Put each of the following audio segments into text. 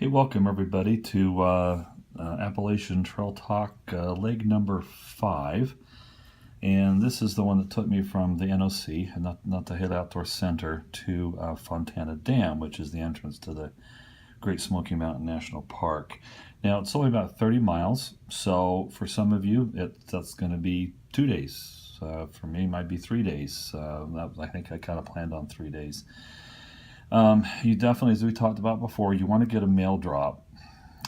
Hey, welcome everybody to Appalachian Trail Talk, leg number 5. And this is the one that took me from the N.O.C, and not the Hill Outdoor Center, to Fontana Dam, which is the entrance to the Great Smoky Mountain National Park. Now, it's only about 30 miles, so for some of you, that's going to be 2 days. For me, it might be 3 days. I think I kind of planned on 3 days. You definitely, as we talked about before, you want to get a mail drop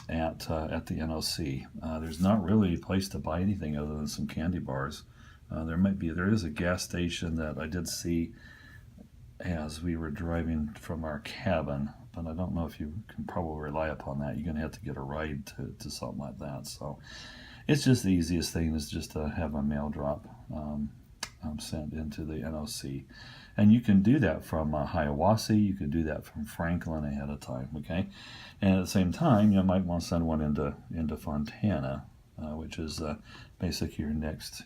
at the N.O.C. There's not really a place to buy anything other than some candy bars. There is a gas station that I did see as we were driving from our cabin, but I don't know if you can probably rely upon that. You're going to have to get a ride to something like that. So it's just the easiest thing is just to have a mail drop sent into the N.O.C. And you can do that from Hiawassee, you can do that from Franklin ahead of time, okay? And at the same time, you might want to send one into Fontana, which is basically your next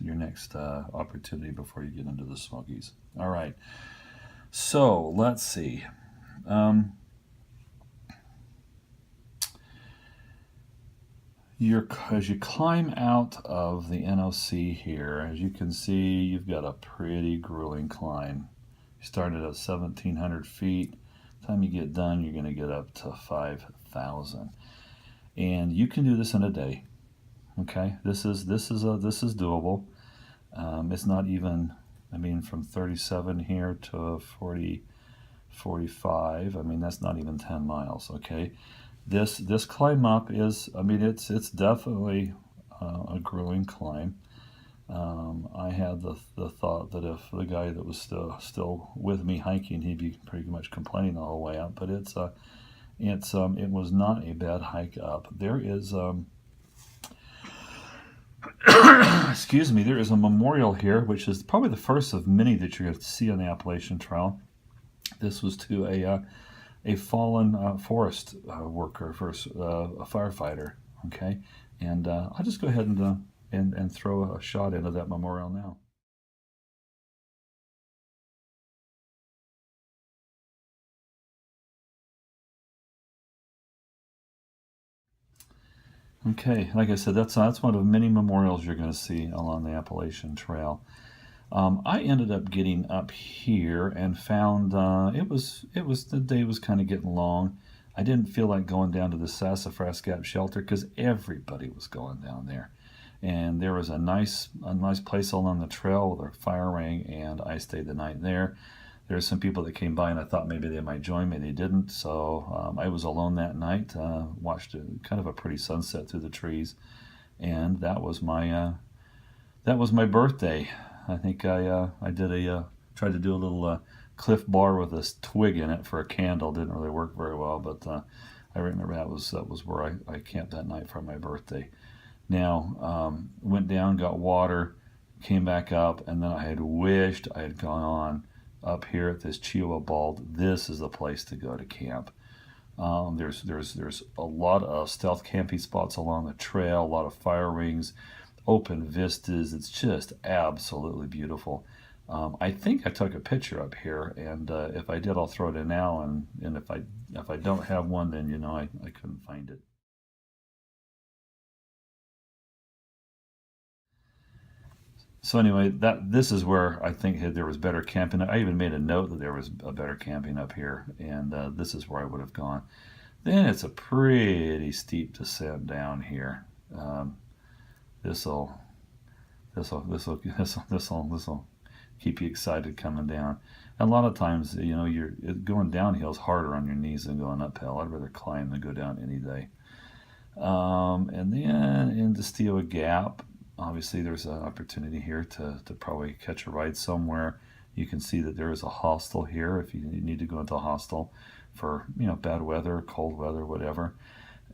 opportunity before you get into the Smokies. All right, so let's see. As you climb out of the N.O.C. here, as you can see, you've got a pretty grueling climb. You started at 1,700 feet. By the time you get done, you're going to get up to 5,000, and you can do this in a day. Okay, this is doable. It's not even, I mean, from 37 here to 45. I mean, that's not even 10 miles. Okay, this climb up is, I mean, it's definitely a grueling climb. I had the thought that if the guy that was still with me hiking, he'd be pretty much complaining the whole way up. But it was not a bad hike up. There is excuse me, there is a memorial here, which is probably the first of many that you're going to see on the Appalachian Trail. This was to a fallen forest worker, a firefighter. Okay, and I'll just go ahead and throw a shot into that memorial now. Okay, like I said, that's one of many memorials you're going to see along the Appalachian Trail. I ended up getting up here and found the day was kind of getting long. I didn't feel like going down to the Sassafras Gap shelter because everybody was going down there. And there was a nice place along the trail with a fire ring, and I stayed the night there. There were some people that came by, and I thought maybe they might join me. They didn't, so I was alone that night. Watched kind of a pretty sunset through the trees, and that was my birthday. I think I tried to do a little Cliff Bar with a twig in it for a candle. Didn't really work very well, but I remember that was where I camped that night for my birthday. Now, went down, got water, came back up, and then I had wished I had gone on up here at this Chihuahua Bald. This is the place to go to camp. There's a lot of stealth camping spots along the trail, a lot of fire rings, open vistas. It's just absolutely beautiful. I think I took a picture up here, and if I did, I'll throw it in now, and if I don't have one, then I couldn't find it. So anyway, this is where I think there was better camping. I even made a note that there was a better camping up here, and this is where I would have gone. Then it's a pretty steep descent down here. This'll keep you excited coming down. And a lot of times, you're going downhill is harder on your knees than going uphill. I'd rather climb than go down any day. And then into Steoa Gap. Obviously, there's an opportunity here to probably catch a ride somewhere. You can see that there is a hostel here if you need to go into a hostel for bad weather, cold weather, whatever.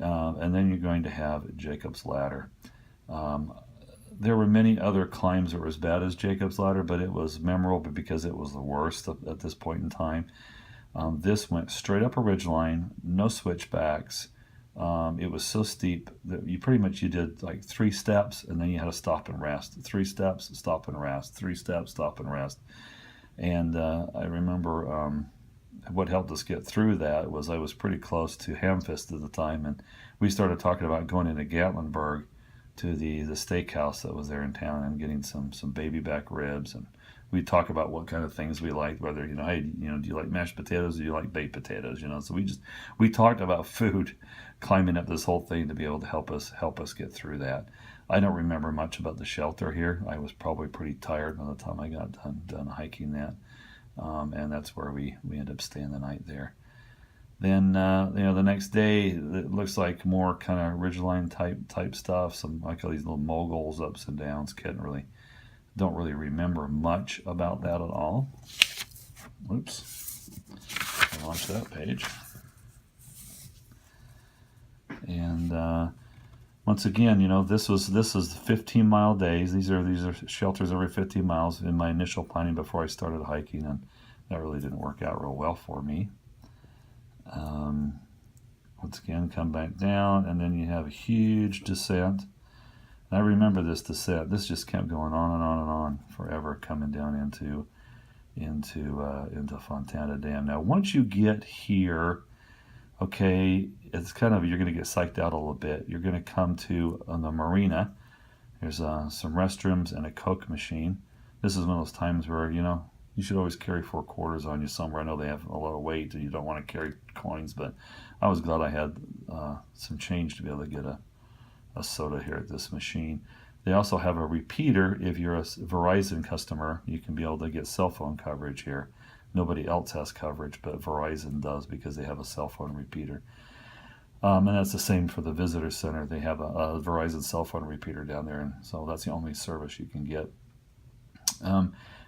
And then you're going to have Jacob's Ladder. There were many other climbs that were as bad as Jacob's Ladder, but it was memorable because it was the worst at this point in time. This went straight up a ridgeline, no switchbacks. It was so steep that you did like 3 steps and then you had to stop and rest. 3 steps, stop and rest. 3 steps, stop and rest. And I remember what helped us get through that was I was pretty close to Hamfist at the time, and we started talking about going into Gattlinburg to the steakhouse that was there in town and getting some baby back ribs, and we'd talk about what kind of things we liked, whether, hey, do you like mashed potatoes or do you like baked potatoes, so we talked about food, climbing up this whole thing to be able to help us get through that. I don't remember much about the shelter here. I was probably pretty tired by the time I got done hiking that, and that's where we ended up staying the night there. Then the next day it looks like more kind of ridgeline type stuff. Some like all these little moguls, ups and downs. Don't really remember much about that at all. Oops, I launched that page. And once again, this is 15-mile days. These are shelters every 15 miles in my initial planning before I started hiking, and that really didn't work out real well for me. Once again, come back down, and then you have a huge descent. And I remember this descent. This just kept going on and on and on forever, coming down into Fontana Dam. Now, once you get here, okay, it's kind of, you're going to get psyched out a little bit. You're going to come to the marina. There's some restrooms and a Coke machine. This is one of those times where you should always carry 4 quarters on you somewhere. I know they have a lot of weight and you don't want to carry coins, but I was glad I had some change to be able to get a soda here at this machine. They also have a repeater. If you're a Verizon customer, you can be able to get cell phone coverage here. Nobody else has coverage, but Verizon does because they have a cell phone repeater. And that's the same for the visitor center. They have a Verizon cell phone repeater down there, and so that's the only service you can get.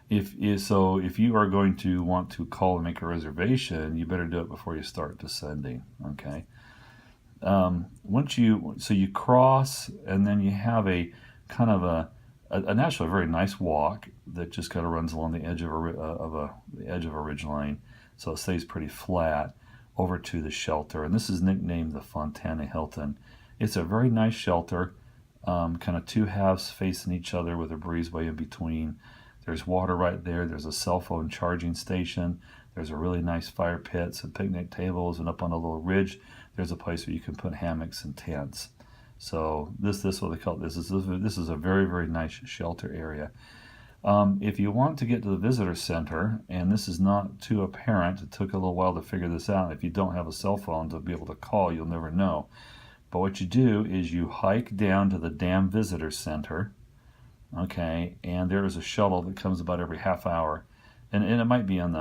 If you are going to want to call and make a reservation, you better do it before you start descending. Okay. So you cross, and then you have a kind of a naturally very nice walk that just kind of runs along the edge of a ridge line, so it stays pretty flat over to the shelter. And this is nicknamed the Fontana Hilton. It's a very nice shelter, kind of 2 halves facing each other with a breezeway in between. There's water right there. There's a cell phone charging station. There's a really nice fire pit, some picnic tables, and up on a little ridge, there's a place where you can put hammocks and tents. So this what they call it. This is a very, very nice shelter area. If you want to get to the visitor center, and this is not too apparent, it took a little while to figure this out. If you don't have a cell phone to be able to call, you'll never know. But what you do is you hike down to the Dam Visitor Center. Okay, and there is a shuttle that comes about every half hour, and it might be in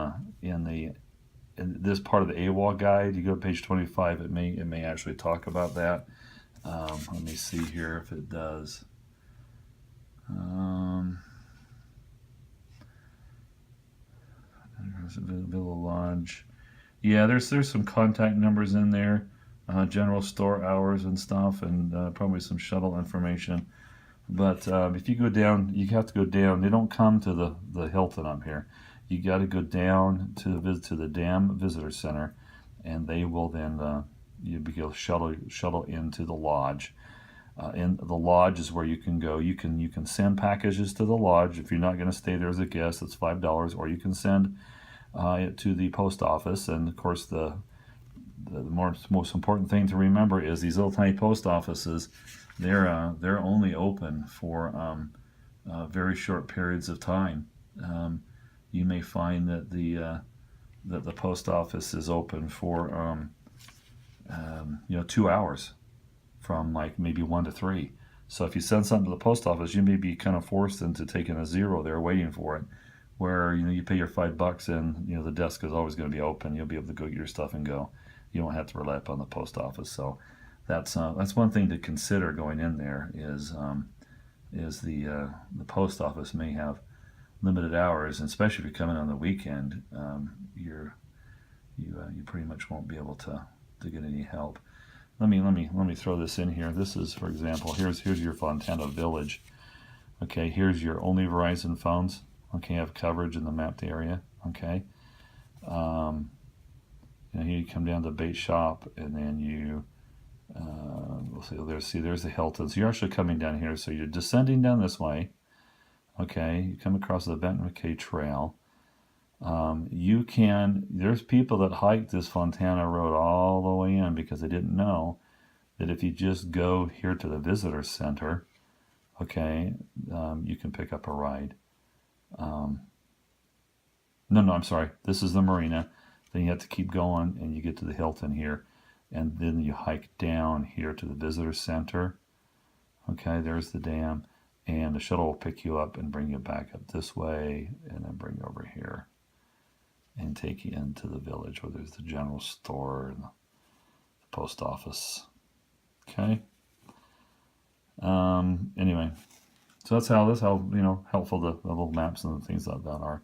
this part of the AWOL guide. You go to page 25, it may actually talk about that. Let me see here if it does. Villa Lodge. Yeah, there's some contact numbers in there, general store hours and stuff, and probably some shuttle information. But if you go down, you have to go down. They don't come to the Hilton up here. You got to go down to the Dam Visitor Center, and they will then you'll be able to shuttle into the lodge. And the lodge is where you can go. You can send packages to the lodge if you're not going to stay there as a guest. It's $5, or you can send it to the post office. And of course, the most important thing to remember is these little tiny post offices. They're only open for very short periods of time. You may find that the post office is open for 2 hours, from like maybe 1 to 3. So if you send something to the post office, you may be kind of forced into taking a zero there, waiting for it. Where you pay your $5 and the desk is always going to be open. You'll be able to go get your stuff and go. You don't have to rely upon the post office. So that's one thing to consider going in there is the post office may have limited hours, and especially if you're coming on the weekend, you pretty much won't be able to get any help. Let me throw this in here. This is, for example, here's your Fontana Village. Okay, here's your only Verizon phones. Okay, have coverage in the mapped area. Okay, here you come down to bait shop, and then you we'll see there's the Hilton. So you're actually coming down here. So you're descending down this way. Okay, you come across the Benton McKay Trail. There's people that hike this Fontana Road all the way in because they didn't know that if you just go here to the visitor center, okay, you can pick up a ride. No, I'm sorry. This is the marina. Then you have to keep going and you get to the Hilton here. And then you hike down here to the visitor center. Okay, there's the dam. And the shuttle will pick you up and bring you back up this way and then bring you over here and take you into the village where there's the general store and the post office. Okay. Anyway, so that's how helpful the little maps and the things like that are.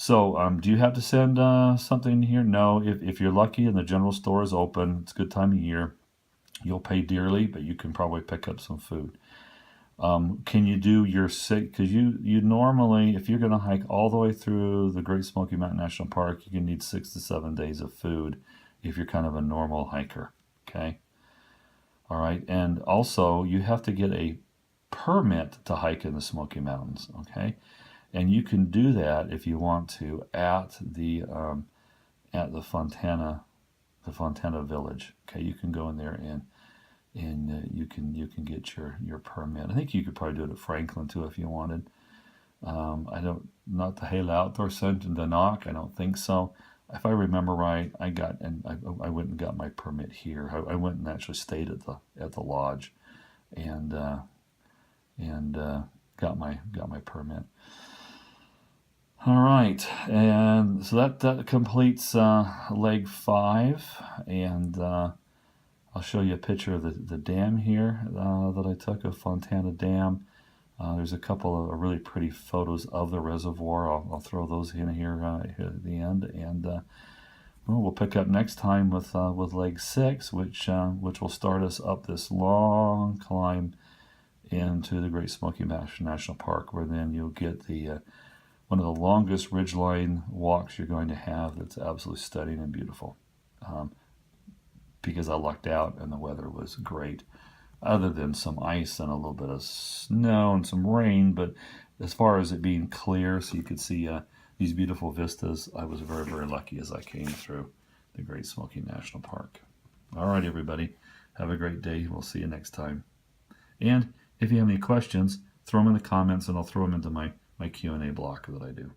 So, do you have to send something here? No. If you're lucky and the general store is open, it's a good time of year. You'll pay dearly, but you can probably pick up some food. Can you do your sick? Because you normally, if you're going to hike all the way through the Great Smoky Mountain National Park, you can need 6 to 7 days of food if you're kind of a normal hiker. Okay. All right. And also, you have to get a permit to hike in the Smoky Mountains. Okay. And you can do that if you want to at the Fontana Village. Okay, you can go in there and you can get your permit. I think you could probably do it at Franklin too if you wanted. Not the Hale Outdoor Center in N.O.C. I don't think so. If I remember right, I went and got my permit here. I went and actually stayed at the lodge, and got my permit. All right, and so that completes leg 5, and I'll show you a picture of the dam here that I took of Fontana Dam. There's a couple of really pretty photos of the reservoir. I'll throw those in here at the end, and we'll pick up next time with leg 6, which will start us up this long climb into the Great Smoky Mountain National Park, where then you'll get the one of the longest ridgeline walks you're going to have. That's absolutely stunning and beautiful. Because I lucked out and the weather was great, other than some ice and a little bit of snow and some rain. But as far as it being clear, so you could see these beautiful vistas, I was very, very lucky as I came through the Great Smoky National Park. All right, everybody, have a great day. We'll see you next time. And if you have any questions, throw them in the comments and I'll throw them into my Q&A block that I do.